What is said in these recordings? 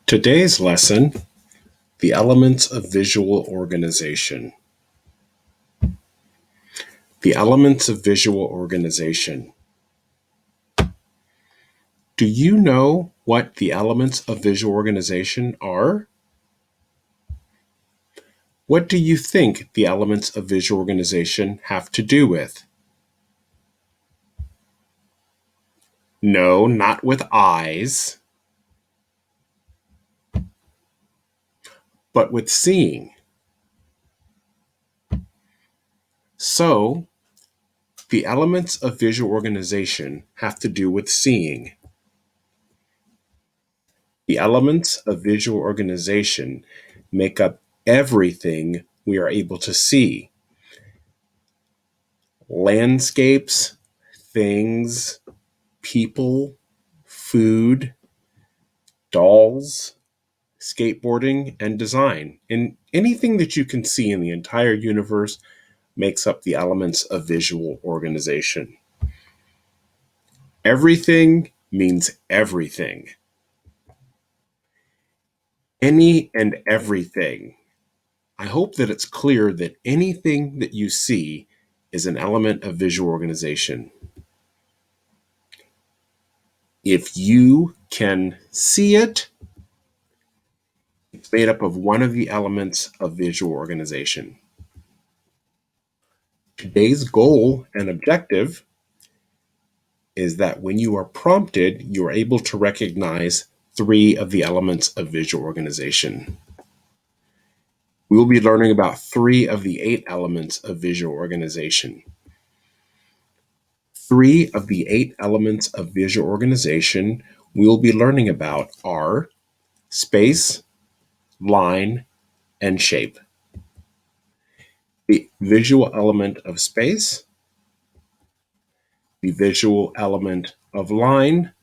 Today's lesson, the elements of visual organization. The elements of visual organization. Do you know what the elements of visual organization are? What do you think the elements of visual organization have to do with? No, not with eyes, but with seeing. So, the elements of visual organization have to do with seeing. The elements of visual organization make up everything we are able to see. Landscapes, things, people, food, dolls, skateboarding, and design. And anything that you can see in the entire universe makes up the elements of visual organization. Everything means everything. Any and everything. I hope that it's clear that anything that you see is an element of visual organization. If you can see it, it's made up of one of the elements of visual organization. Today's goal and objective is that when you are prompted, you are able to recognize 3 of the elements of visual organization. We will be learning about 3 of the 8 elements of visual organization. 3 of the 8 elements of visual organization we will be learning about are space, line, and shape. The visual element of space, the visual element of line,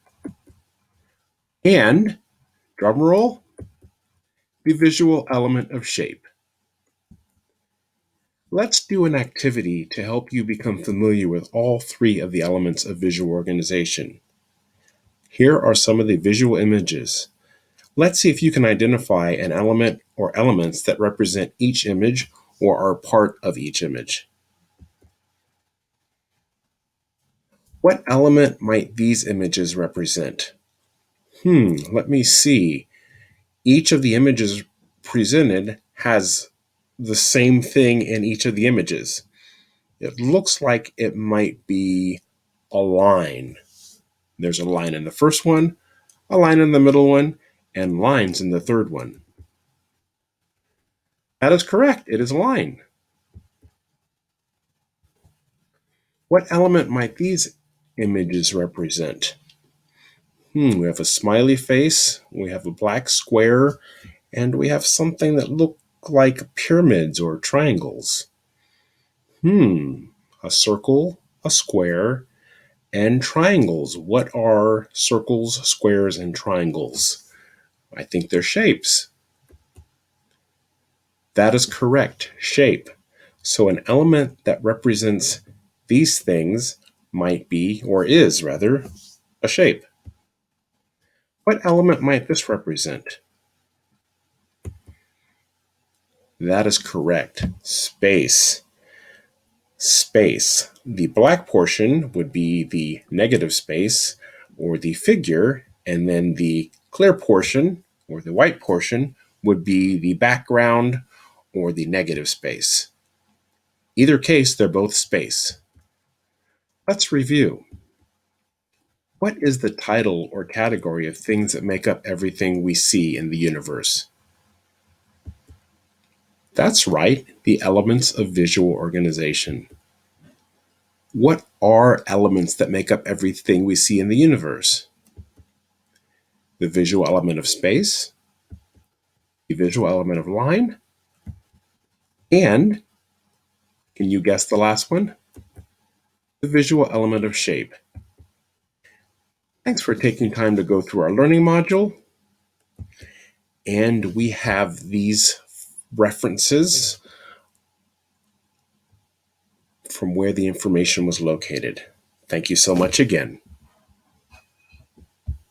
and, drum roll, the visual element of shape. Let's do an activity to help you become familiar with all 3 of the elements of visual organization. Here are some of the visual images. Let's see if you can identify an element or elements that represent each image or are part of each image. What element might these images represent? Let me see. Each of the images presented has the same thing in each of the images. It looks like it might be a line. There's a line in the first one, a line in the middle one, and lines in the third one. That is correct. It is a line. What element might these images represent? We have a smiley face, we have a black square, and we have something that look like pyramids or triangles. A circle, a square, and triangles. What are circles, squares, and triangles? I think they're shapes. That is correct, shape. So an element that represents these things might be, or is rather, a shape. What element might this represent? That is correct, space. Space. The black portion would be the negative space or the figure, and then the clear portion or the white portion would be the background or the negative space. Either case, they're both space. Let's review. What is the title or category of things that make up everything we see in the universe? That's right, the elements of visual organization. What are elements that make up everything we see in the universe? The visual element of space, the visual element of line, and, can you guess the last one? The visual element of shape. Thanks for taking time to go through our learning module. And we have these references from where the information was located. Thank you so much again.